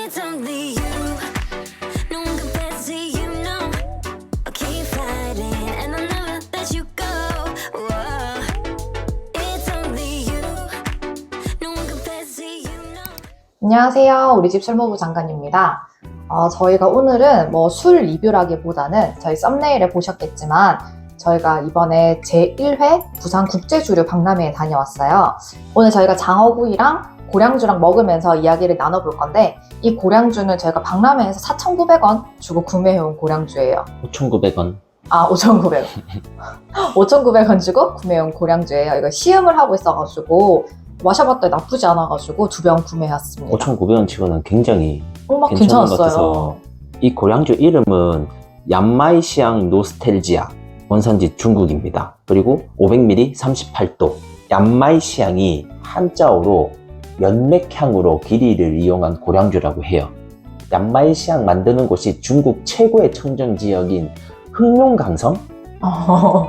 It's only you. No one compares to you, no. I'll keep fighting and I'll never let you go. Whoa. It's only you. No one compares to you, no. 안녕하세요. 우리 집 술모부 장관입니다. 저희가 오늘은 술 리뷰라기보다는 저희 썸네일에 보셨겠지만 저희가 이번에 제1회 부산국제주류 박람회에 다녀왔어요. 오늘 저희가 장어구이랑 고량주랑 먹으면서 이야기를 나눠볼 건데 이 고량주는 저희가 박람회에서 4,900원 주고 구매해온 고량주예요. 5,900원. 5,900원. 5,900원 주고 구매해온 고량주예요. 이거 시음을 하고 있어가지고 마셔봤더니 나쁘지 않아가지고 2병 구매했습니다. 5,900원 치고는 굉장히 막 괜찮은 것 괜찮았어요. 같아서. 이 고량주 이름은 얀마이시앙 노스텔지아, 원산지 중국입니다. 그리고 500ml 38도. 얀마이시앙이 한자어로 연맥향으로 길이를 이용한 고량주라고 해요. 얀마이시앙 만드는 곳이 중국 최고의 청정 지역인 흑룡강성?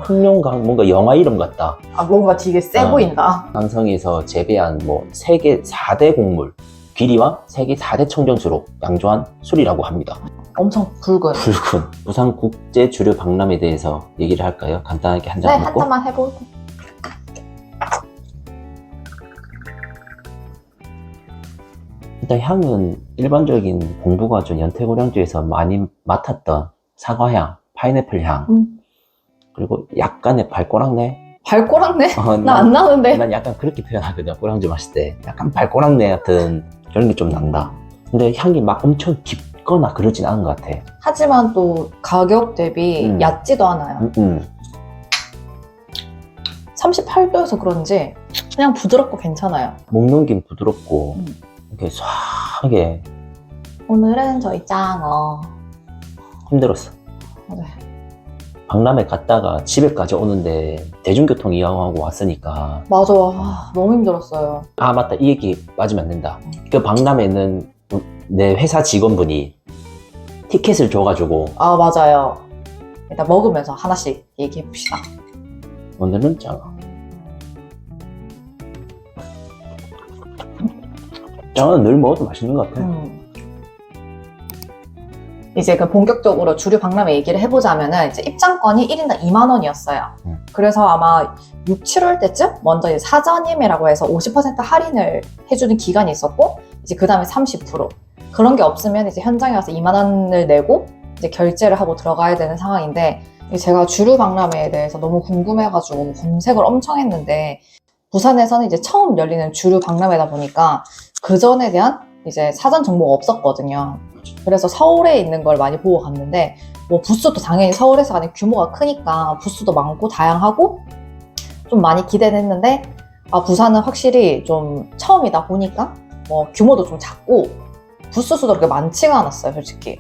흑룡강, 뭔가 영화 이름 같다. 뭔가 되게 세 보인다. 강성에서 재배한 세계 4대 곡물, 귀리와 세계 4대 청정수로 양조한 술이라고 합니다. 엄청 붉은. 붉은 부산 국제 주류 박람회에 대해서 얘기를 할까요? 간단하게 한 네, 잔 한 먹고. 잔만 해볼게. 일단 향은 일반적인 공부가 좀 연태고량주에서 많이 맡았던 사과향, 파인애플 향, 그리고 약간의 발꼬락내. 발꼬락내? 나 안 난 나는데. 약간 그렇게 표현하거든요. 고량주 마실 때 약간 발꼬락내 같은 그런 게 좀 난다. 근데 향이 막 엄청 깊거나 그러진 않은 것 같아. 하지만 또 가격 대비 얕지도 않아요. 38도여서 그런지 그냥 부드럽고 괜찮아요. 목 넘김 부드럽고 이렇게 수하게. 오늘은 저희 장어. 힘들었어. 네. 박람회 갔다가 집에까지 오는데 대중교통 이용하고 왔으니까. 맞아. 너무 힘들었어요. 아 맞다, 이 얘기 맞으면 안 된다. 그 박람회는 내 회사 직원분이 티켓을 줘가지고. 맞아요. 일단 먹으면서 하나씩 얘기해봅시다. 오늘은 장어. 장어는 늘 먹어도 맛있는 것 같아. 이제 그 본격적으로 주류 박람회 얘기를 해보자면은 이제 입장권이 1인당 2만 원이었어요. 그래서 아마 6, 7월 때쯤 먼저 이제 사전 예매라고 해서 50% 할인을 해주는 기간이 있었고 이제 그 다음에 30% 그런 게 없으면 이제 현장에 와서 2만 원을 내고 이제 결제를 하고 들어가야 되는 상황인데 제가 주류 박람회에 대해서 너무 궁금해가지고 검색을 엄청 했는데 부산에서는 이제 처음 열리는 주류 박람회다 보니까 그 전에 대한 이제 사전 정보가 없었거든요. 그래서 서울에 있는 걸 많이 보고 갔는데 부스도 당연히 서울에서 가는 규모가 크니까 부스도 많고 다양하고 좀 많이 기대는 했는데 부산은 확실히 좀 처음이다 보니까 규모도 좀 작고 부스 수도 그렇게 많지가 않았어요, 솔직히.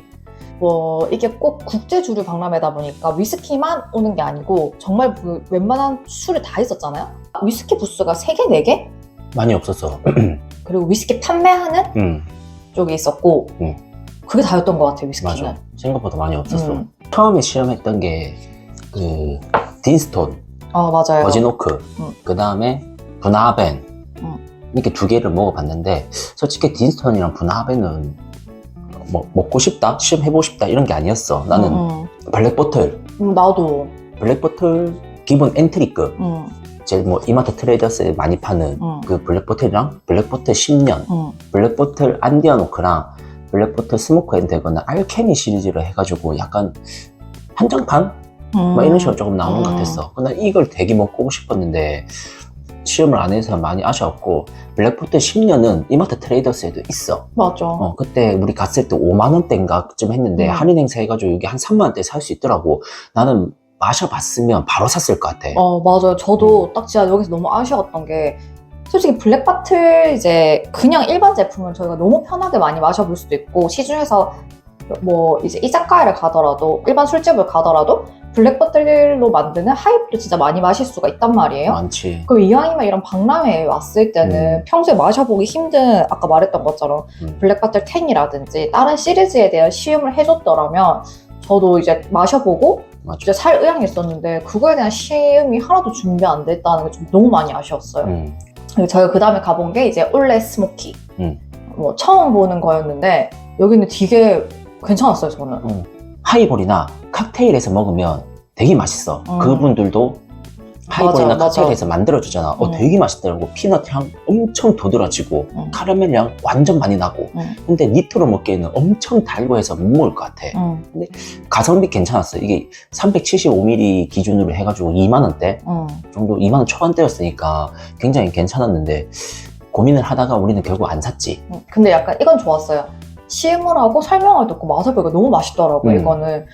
이게 꼭 국제주류 박람회다 보니까 위스키만 오는 게 아니고 정말 웬만한 술이 다 있었잖아요. 위스키 부스가 3개, 4개? 많이 없었어. 그리고 위스키 판매하는 쪽이 있었고 그게 다였던 것 같아요, 위스키는. 맞아. 생각보다 많이 없었어. 처음에 시험했던 게 그 딘스톤, 맞아요. 버진오크, 그 다음에 분하벤 이렇게 2개를 먹어봤는데 솔직히 딘스톤이랑 분하벤은 먹고 싶다, 시험해보고 싶다 이런 게 아니었어. 나는 블랙보틀, 나도 블랙보틀 기본 엔트리급, 제일 이마트 트레이더스에 많이 파는 그 블랙보틀이랑 블랙보틀 10년, 블랙보틀 안디아노크랑 블랙보틀 스모크 앤데거는 알케미 시리즈로 해가지고 약간 한정판? 이런 식으로 조금 나오는 것 같았어. 근데 이걸 되게 먹고 싶었는데 시험을 안 해서 많이 아쉬웠고, 블랙보틀 10년은 이마트 트레이더스에도 있어. 맞아. 그때 우리 갔을 때 5만 원대인가쯤 했는데 할인 행사 해가지고 여기 한 3만 원대 살 수 있더라고. 나는 마셔봤으면 바로 샀을 것 같아. 맞아요. 저도 딱 진짜 여기서 너무 아쉬웠던 게 솔직히 블랙바틀 이제 그냥 일반 제품을 저희가 너무 편하게 많이 마셔볼 수도 있고 시중에서 이제 이자카야를 가더라도 일반 술집을 가더라도 블랙바틀로 만드는 하이브도 진짜 많이 마실 수가 있단 말이에요. 많지. 그럼 이왕이면 이런 박람회에 왔을 때는 평소에 마셔보기 힘든 아까 말했던 것처럼 블랙바틀 10이라든지 다른 시리즈에 대한 시음을 해줬더라면 저도 이제 마셔보고 진짜 살 의향이 있었는데 그거에 대한 시음이 하나도 준비 안 됐다는 게 좀 너무 많이 아쉬웠어요. 저희가 그 다음에 가본 게 이제 올레 스모키. 처음 보는 거였는데 여기는 되게 괜찮았어요, 저는. 하이볼이나 칵테일에서 먹으면 되게 맛있어. 그분들도 하이볼이나 맞아. 칵테일에서 만들어주잖아. 되게 맛있더라고. 피넛 향 엄청 도드라지고 카라멜 향 완전 많이 나고. 근데 니트로 먹기에는 엄청 달고 해서 못 먹을 것 같아. 근데 가성비 괜찮았어. 이게 375ml 기준으로 해가지고 2만원대 정도, 2만원 초반대였으니까 굉장히 괜찮았는데 고민을 하다가 우리는 결국 안 샀지. 근데 약간 이건 좋았어요. 시음을 하고 설명을 듣고 맛을 보니까 너무 맛있더라고요, 이거는.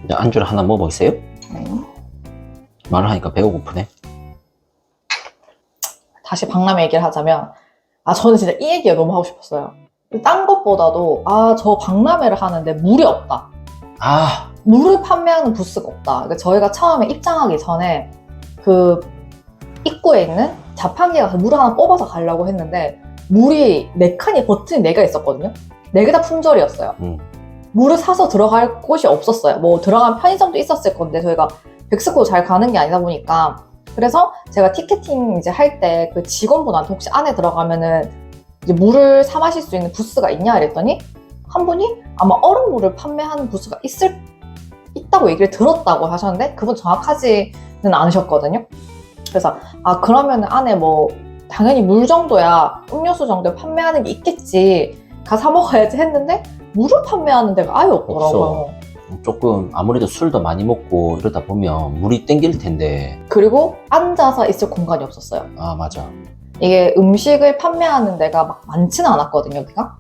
이제 안주를 하나 먹어보겠어요? 말을 하니까 배가 고프네. 다시 박람회 얘기를 하자면, 저는 진짜 이 얘기가 너무 하고 싶었어요. 딴 것보다도, 저 박람회를 하는데 물이 없다. 물을 판매하는 부스가 없다. 그러니까 저희가 처음에 입장하기 전에 그 입구에 있는 자판기에 가서 물을 하나 뽑아서 가려고 했는데, 물이 4칸이 버튼이 4개 있었거든요. 4개 다 품절이었어요. 물을 사서 들어갈 곳이 없었어요. 뭐 들어간 편의점도 있었을 건데 저희가 백스코 잘 가는 게 아니다 보니까. 그래서 제가 티켓팅 이제 할 때 그 직원분한테 혹시 안에 들어가면은 이제 물을 사 마실 수 있는 부스가 있냐 이랬더니 한 분이 아마 얼음물을 판매하는 부스가 있다고 얘기를 들었다고 하셨는데 그분 정확하지는 않으셨거든요. 그래서 그러면 안에 뭐 당연히 물 정도야 음료수 정도 판매하는 게 있겠지, 사 먹어야지 했는데 물을 판매하는 데가 아예 없더라고요. 없어. 조금 아무래도 술도 많이 먹고 이러다 보면 물이 땡길 텐데. 그리고 앉아서 있을 공간이 없었어요. 맞아. 이게 음식을 판매하는 데가 막 많지는 않았거든요, 여기가.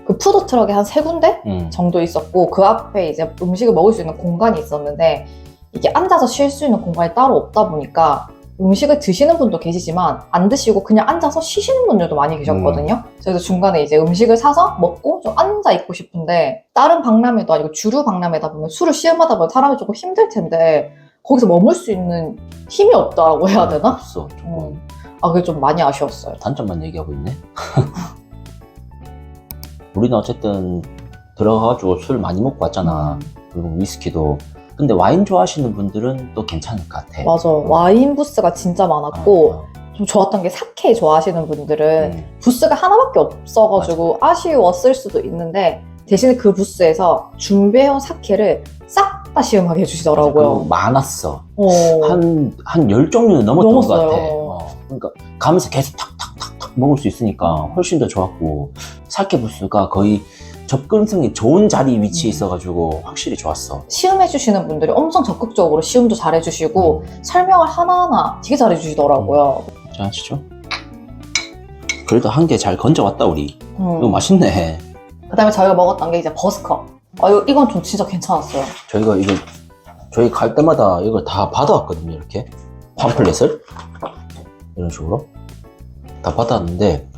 그 푸드트럭이 한 3군데 정도 있었고 그 앞에 이제 음식을 먹을 수 있는 공간이 있었는데 이게 앉아서 쉴 수 있는 공간이 따로 없다 보니까 음식을 드시는 분도 계시지만 안 드시고 그냥 앉아서 쉬시는 분들도 많이 계셨거든요. 그래서 중간에 이제 음식을 사서 먹고 좀 앉아 있고 싶은데 다른 박람회도 아니고 주류 박람회다 보면 술을 시음하다 보면 사람이 조금 힘들 텐데 거기서 머물 수 있는 힘이 없다고 해야 되나? 없어. 조금. 그게 좀 많이 아쉬웠어요. 단점만 얘기하고 있네. 우리는 어쨌든 들어가가지고 술 많이 먹고 왔잖아. 그리고 위스키도. 근데 와인 좋아하시는 분들은 또 괜찮을 것 같아. 맞아. 와인 부스가 진짜 많았고 좀 좋았던 게 사케 좋아하시는 분들은 부스가 하나밖에 없어가지고 아쉬웠을 수도 있는데 대신에 그 부스에서 준비해온 사케를 싹 다 시음하게 해주시더라고요. 많았어. 한 10종류는 넘었던 것 같아. 그러니까 가면서 계속 탁탁탁탁 먹을 수 있으니까 훨씬 더 좋았고 사케 부스가 거의 접근성이 좋은 자리 위치에 있어가지고 확실히 좋았어. 시음해주시는 분들이 엄청 적극적으로 시음도 잘해주시고 설명을 하나하나 되게 잘해주시더라고요. 자, 하시죠. 그래도 한 개 잘 건져왔다 우리. 이거 맛있네. 그 다음에 저희가 먹었던 게 이제 버스커. 이건 좀 진짜 괜찮았어요. 저희 갈 때마다 이걸 다 받아왔거든요. 이렇게 팜플렛을 이런 식으로 다 받아왔는데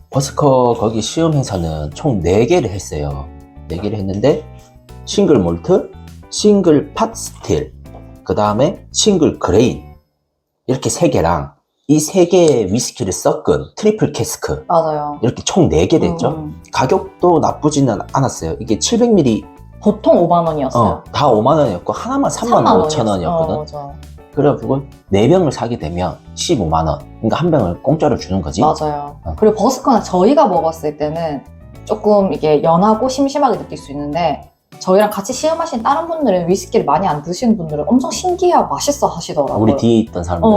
버스커 거기 시음 행사는 총 4개를 했어요. 4개를 했는데 싱글 몰트, 싱글 팟 스틸, 그 다음에 싱글 그레인 이렇게 3개랑 이 3개의 위스키를 섞은 트리플 캐스크. 맞아요. 이렇게 총 4개 됐죠. 가격도 나쁘지는 않았어요. 이게 700ml 보통 5만 원이었어요. 다 5만 원이었고 하나만 3만 5천 원이었거든. 맞아. 그래가지고 4병을 사게 되면 15만 원. 그러니까 한 병을 공짜로 주는 거지. 맞아요. 그리고 버스커는 저희가 먹었을 때는 조금 이게 연하고 심심하게 느낄 수 있는데 저희랑 같이 시음하신 다른 분들은 위스키를 많이 안 드시는 분들은 엄청 신기해하고 맛있어 하시더라고요. 우리 뒤에 있던 사람들.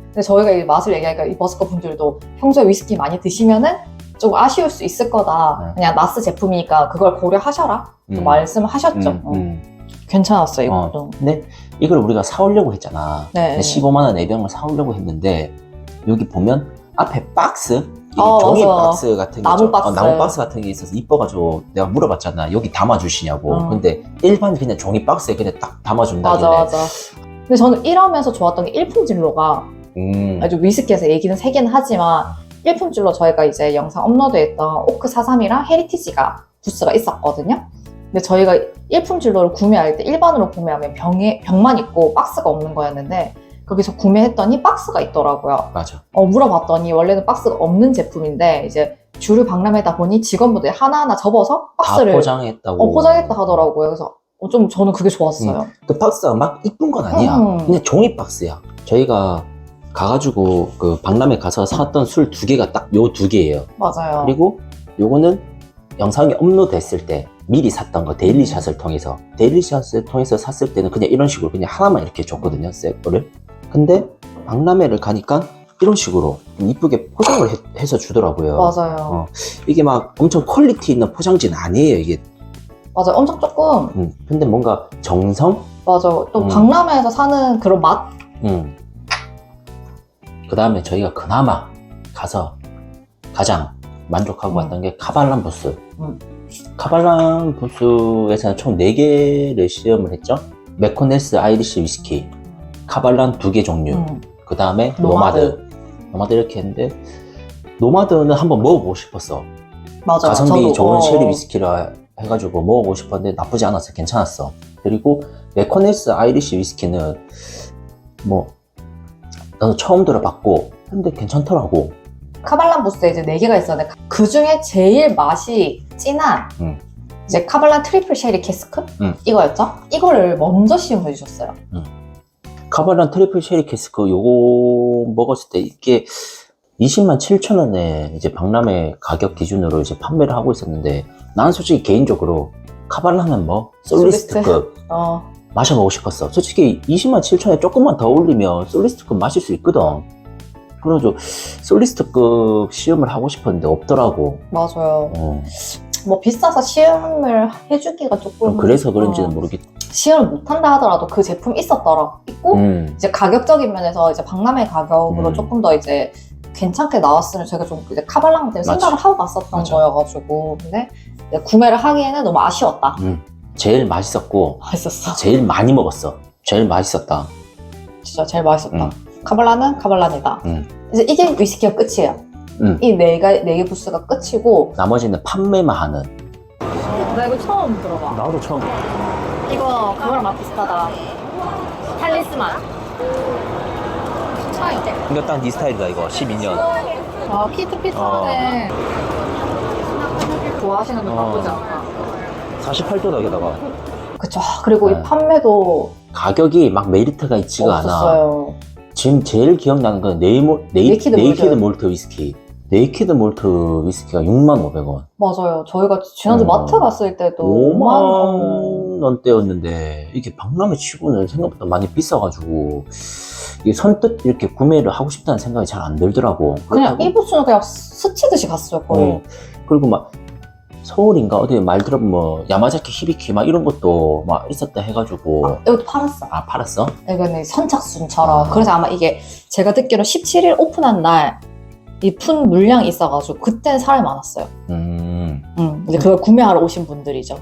근데 저희가 이 맛을 얘기하니까 이 버스커 분들도 평소에 위스키 많이 드시면은 좀 아쉬울 수 있을 거다. 그냥 나스 제품이니까 그걸 고려하셔라. 말씀하셨죠. 괜찮았어요, 이것도. 근데 이걸 우리가 사오려고 했잖아. 네. 15만 원 4병을 사오려고 했는데 여기 보면 앞에 박스, 종이 맞아. 박스 같은 게 나무 박스. 나무 박스 같은 게 있어서 이뻐가지고 내가 물어봤잖아. 여기 담아주시냐고. 근데 일반 그냥 종이 박스에 그냥 딱 담아준다길래. 맞아. 근데 저는 이러면서 좋았던 게 일품진로가 아주 위스키에서 얘기는 세긴 하지만 일품진로 저희가 이제 영상 업로드했던 오크 43이랑 헤리티지가 부스가 있었거든요. 근데 저희가 일품진로를 구매할 때 일반으로 구매하면 병만 있고 박스가 없는 거였는데 거기서 구매했더니 박스가 있더라고요. 맞아. 물어봤더니 원래는 박스가 없는 제품인데 이제 주류 박람회다 보니 직원분들이 하나하나 접어서 박스를 다 포장했다고. 포장했다 하더라고요. 그래서 좀 저는 그게 좋았어요. 그 박스가 막 이쁜 건 아니야. 그냥 종이 박스야. 저희가 가가지고 그 박람회 가서 샀던 술 2개가 딱 요 2개예요. 맞아요. 그리고 요거는 영상이 업로드됐을 때 미리 샀던 거 데일리샷을 통해서 샀을 때는 그냥 이런 식으로 그냥 하나만 이렇게 줬거든요, 새 거를. 근데 박람회를 가니까 이런 식으로 이쁘게 포장을 해서 주더라고요. 맞아요. 이게 막 엄청 퀄리티 있는 포장지는 아니에요, 이게. 맞아요. 엄청 조금. 근데 뭔가 정성? 맞아요. 또 박람회에서 사는 그런 맛? 그 다음에 저희가 그나마 가서 가장 만족하고 왔던 게 카발란 부스. 카발란 부스에서는 총 4개를 시음을 했죠. 맥코넬스 아이리시 위스키, 카발란 2개 종류, 그 다음에 노마드 이렇게 했는데, 노마드는 한번 먹어보고 싶었어. 맞아요. 가성비 저도, 좋은 쉐리 위스키라 해가지고 먹어보고 싶었는데 나쁘지 않았어. 괜찮았어. 그리고 맥코넬스 아이리시 위스키는 뭐 나도 처음 들어봤고 근데 괜찮더라고. 카발란 부스에 이제 4개가 있었는데 그 중에 제일 맛이 진한 이제 카발란 트리플 쉐리 캐스크? 이거였죠? 이거를 먼저 시음해 주셨어요. 카발란 트리플 쉐리 캐스크 요거 먹었을 때 이게 207,000원에 이제 박람회 가격 기준으로 이제 판매를 하고 있었는데 나는 솔직히 개인적으로 카발란은 뭐 솔리스트급 마셔보고 싶었어. 솔직히 207,000원에 조금만 더 올리면 솔리스트급 마실 수 있거든. 그래가지고 솔리스트급 시음을 하고 싶었는데 없더라고. 맞아요. 뭐 비싸서 시음을 해주기가 조금 그래서 그런지는 모르겠. 시음을 못한다 하더라도 그 제품 있고 이제 가격적인 면에서 이제 박람회 가격으로 조금 더 이제 괜찮게 나왔으면 제가 좀 이제 카발랑 때문에 생각을 하고 갔었던 거여가지고 근데 이제 구매를 하기에는 너무 아쉬웠다. 제일 맛있었고 맛있었어. 제일 많이 먹었어. 제일 맛있었다. 진짜 제일 맛있었다. 카발란은 카발란이다. 이제 이게 위스키가 끝이에요. 이 4개 부스가 끝이고 나머지는 판매만 하는. 나 이거 처음 들어봐. 나도 처음. 이거 그거랑 맛 비슷하다. 탈리스만. 차이대. 이거 딱 네 스타일이다 이거. 12년. 아 피트피트하네. 좋아하시는 분 나쁘지 않다. 48도다 게다가. 그쵸. 그리고 이 판매도 가격이 막 메리트가 있지가 없었어요. 않아. 지금 제일 기억나는 건 네이키드 몰트 위스키. 네이키드 몰트 위스키가 65,000원. 맞아요. 저희가 지난주 마트 갔을 때도 50,000원대였는데 이게 박람회 치고는 생각보다 많이 비싸가지고 이게 선뜻 이렇게 구매를 하고 싶다는 생각이 잘 안 들더라고. 그냥 이 부스는 그냥 스치듯이 갔어요. 거의. 그리고 막 서울인가 어디 말 들어보면 뭐 야마자키 히비키 막 이런 것도 막 있었다 해가지고. 이것도 팔았어. 아 팔았어? 이거는 선착순처럼. 그래서 아마 이게 제가 듣기로 17일 오픈한 날 이 푼 물량이 있어가지고 그때는 사람이 많았어요. 이제 그걸 구매하러 오신 분들이죠.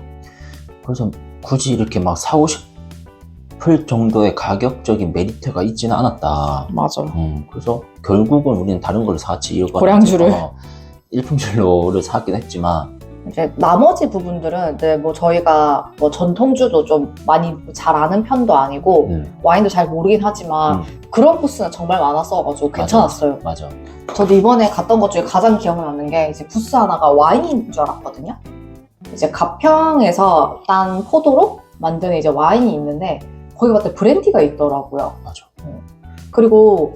그래서 굳이 이렇게 막 사고 싶을 정도의 가격적인 메리트가 있지는 않았다. 맞아. 그래서 결국은 우리는 다른 걸 샀지. 이거 고량주를. 일품질로를 샀긴 했지만 이제 나머지 부분들은 이제 뭐 저희가 뭐 전통주도 좀 많이 잘 아는 편도 아니고 와인도 잘 모르긴 하지만 그런 부스는 정말 많았어가지고 괜찮았어요. 맞아. 저도 이번에 갔던 것 중에 가장 기억나는 게 이제 부스 하나가 와인인 줄 알았거든요. 이제 가평에서 딴 포도로 만든 이제 와인이 있는데 거기 봤더니 브랜디가 있더라고요. 맞아. 그리고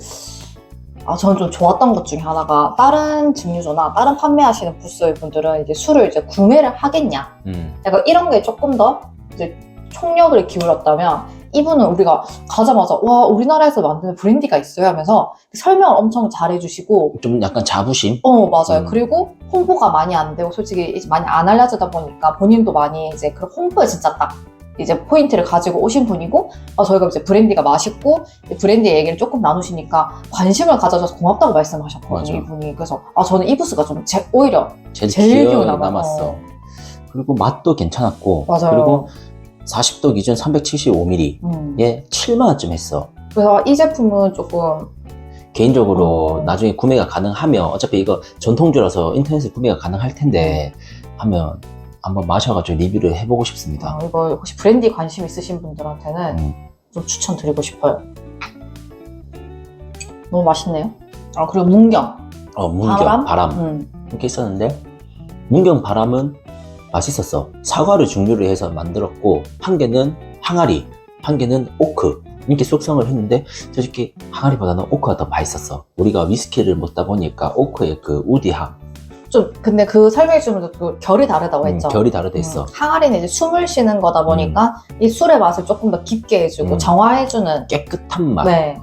저는 좀 좋았던 것 중에 하나가 다른 증류소나 다른 판매하시는 부스 분들은 이제 술을 이제 구매를 하겠냐. 약간 이런 게 조금 더 이제 총력을 기울였다면 이분은 우리가 가자마자 와 우리나라에서 만드는 브랜디가 있어요 하면서 설명을 엄청 잘해주시고 좀 약간 자부심? 맞아요. 그리고 홍보가 많이 안 되고 솔직히 이제 많이 안 알려지다 보니까 본인도 많이 이제 그런 홍보에 진짜 딱 이제 포인트를 가지고 오신 분이고 저희가 이제 브랜디가 맛있고 브랜디 얘기를 조금 나누시니까 관심을 가져줘서 고맙다고 말씀하셨거든요. 맞아. 이분이. 그래서 저는 이 부스가 좀 오히려 제일 기억에 기억에 남았어. 그리고 맛도 괜찮았고 맞아요. 그리고 40도 기준 375ml에 7만원쯤 했어. 그래서 이 제품은 조금 개인적으로 나중에 구매가 가능하면 어차피 이거 전통주라서 인터넷에 구매가 가능할 텐데 하면 한번 마셔가지고 리뷰를 해보고 싶습니다. 이거 혹시 브랜디 관심 있으신 분들한테는 좀 추천드리고 싶어요. 너무 맛있네요. 그리고 문경. 문경 바람 이렇게 있었는데 문경 바람은 맛있었어. 사과를 증류를 해서 만들었고 한 개는 항아리, 한 개는 오크 이렇게 숙성을 했는데 솔직히 항아리보다는 오크가 더 맛있었어. 우리가 위스키를 먹다 보니까 오크의 그 우디함 좀 근데 그 설명해 주면서 또 결이 다르다고 했죠. 결이 다르다 있어. 항아리는 이제 숨을 쉬는 거다 보니까 이 술의 맛을 조금 더 깊게 해주고 정화해주는 깨끗한 맛. 네.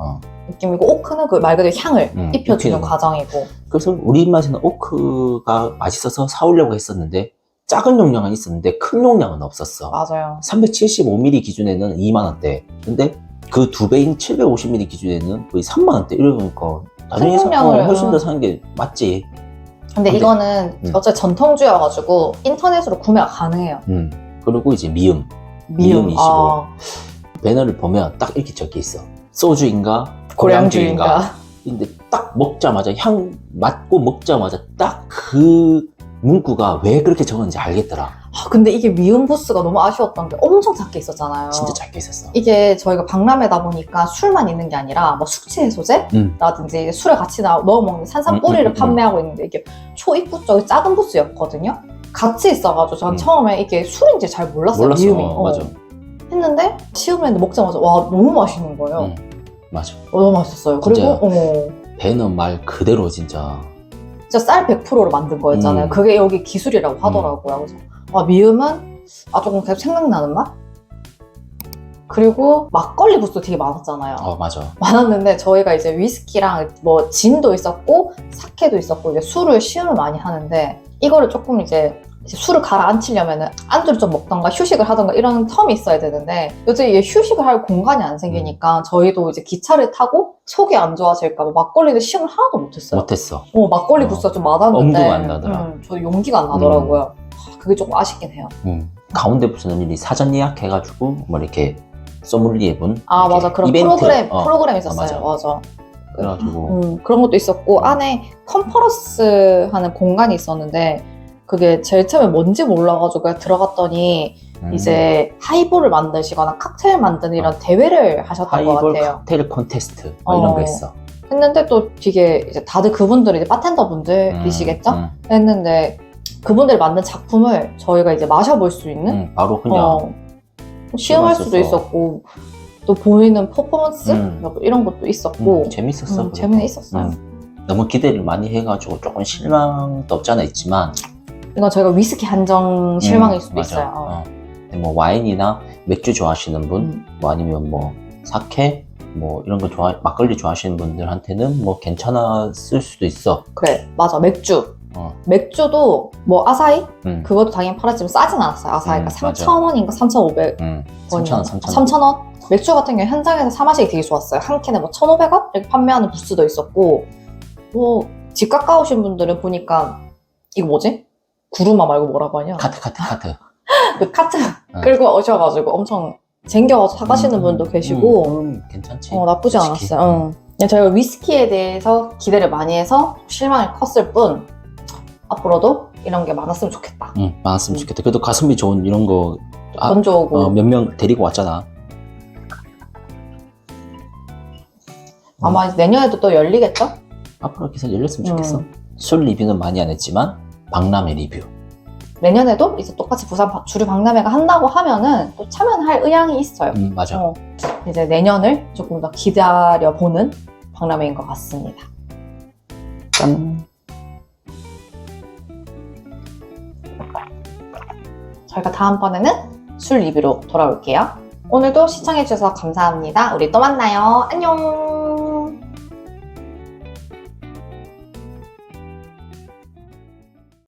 느낌이고 오크는 그 말 그대로 향을 입혀주는 과정이고. 그래서 우리 입맛에는 오크가 맛있어서 사오려고 했었는데 작은 용량은 있었는데 큰 용량은 없었어. 맞아요. 375ml 기준에는 2만원대. 근데 그 2배인 750ml 기준에는 거의 3만원대. 이러니까 나중에 훨씬 더 사는 게 맞지. 근데 이거는 어차피 전통주여가지고 인터넷으로 구매가 가능해요. 그리고 이제 미음이시고 배너를 보면 딱 이렇게 적혀 있어. 소주인가 고량주인가. 근데 딱 먹자마자 향 맡고 먹자마자 딱 그 문구가 왜 그렇게 적었는지 알겠더라. 근데 이게 미음 부스가 너무 아쉬웠던 게 엄청 작게 있었잖아요. 진짜 작게 있었어. 이게 저희가 박람회다 보니까 술만 있는 게 아니라 뭐 숙취 해소제라든지 술에 같이 넣어 먹는 산삼 뿌리를 판매하고 있는데 이게 초입구 쪽에 작은 부스였거든요. 같이 있어가지고 전 처음에 이게 술인지 잘 몰랐어요. 미음이. 맞아. 했는데 시음을 했는데 먹자마자 와 너무 맛있는 거예요. 맞아. 너무 맛있었어요. 그리고 배너 말 그대로 진짜 쌀 100%로 만든 거였잖아요. 그게 여기 기술이라고 하더라고요. 그래서 미음은 조금 계속 생각나는 맛? 그리고 막걸리 부스도 되게 많았잖아요. 맞아. 많았는데 저희가 이제 위스키랑 뭐 진도 있었고 사케도 있었고 이제 술을 시음을 많이 하는데 이거를 조금 이제 술을 가라앉히려면은 안주를 좀 먹던가 휴식을 하던가 이런 텀이 있어야 되는데 요즘 이게 휴식을 할 공간이 안 생기니까 저희도 이제 기차를 타고 속이 안 좋아질까 봐 막걸리를 시음을 하나도 못했어요. 못했어. 막걸리 부스가 좀 많았는데 엄두가 안 나더라. 저도 용기가 안 나더라고요. 그게 조금 아쉽긴 해요. 가운데 부스는 일이 사전 예약해가지고 뭐 이렇게 소믈리에분 맞아. 그런 이벤트. 프로그램 있었어요. 맞아. 그래가지고 그런 것도 있었고 안에 컨퍼런스 하는 공간이 있었는데 그게 제일 처음에 뭔지 몰라가지고 들어갔더니 이제 하이볼을 만드시거나 칵테일 만드는 이런 대회를 하셨던 것 하이볼 같아요. 칵테일 콘테스트 뭐 이런 거 있어. 했는데 또 되게 이제 다들 그분들이 이제 바텐더 분들이시겠죠? 했는데 그분들이 만든 작품을 저희가 이제 마셔볼 수 있는 바로 그냥 시음할 수도 있었고 또 보이는 퍼포먼스 이런 것도 있었고 재밌었어. 재미는 있었어요. 너무 기대를 많이 해가지고 조금 실망도 없지 않아 있지만 이건 저희가 위스키 한정 실망일 수도 있어요. 뭐 와인이나 맥주 좋아하시는 분, 뭐 아니면 뭐 사케, 뭐 이런 거 막걸리 좋아하시는 분들한테는 뭐 괜찮았을 수도 있어. 그래, 맞아. 맥주도 뭐 아사히 그것도 당연히 팔았지만 싸진 않았어요. 아사히가 3,000원인가 3,500원이었나? 3,000원? 맥주 같은 경우 현장에서 사 마시기 되게 좋았어요. 한 캔에 뭐 1,500원 이렇게 판매하는 부스도 있었고 뭐 집 가까우신 분들은 보니까 이거 뭐지? 구루마 말고 뭐라고 하냐? 카트. 그 카트 끌고 오셔가지고 엄청 쟁겨서 사가시는 분도 계시고 괜찮지. 나쁘지 않았어요. 저희가 위스키에 대해서 기대를 많이 해서 실망이 컸을 뿐 앞으로도 이런 게 많았으면 좋겠다. 많았으면 좋겠다. 그래도 가성비 좋은 이런 거 건조하고 몇 명 데리고 왔잖아. 아마 내년에도 또 열리겠죠? 앞으로 계속 열렸으면 좋겠어. 술 리뷰는 많이 안 했지만 박람회 리뷰. 내년에도 이제 똑같이 부산 주류 박람회가 한다고 하면은 또 참여할 의향이 있어요. 맞아. 이제 내년을 조금 더 기다려보는 박람회인 것 같습니다. 짠. 저희가 다음번에는 술 리뷰로 돌아올게요. 오늘도 시청해주셔서 감사합니다. 우리 또 만나요. 안녕!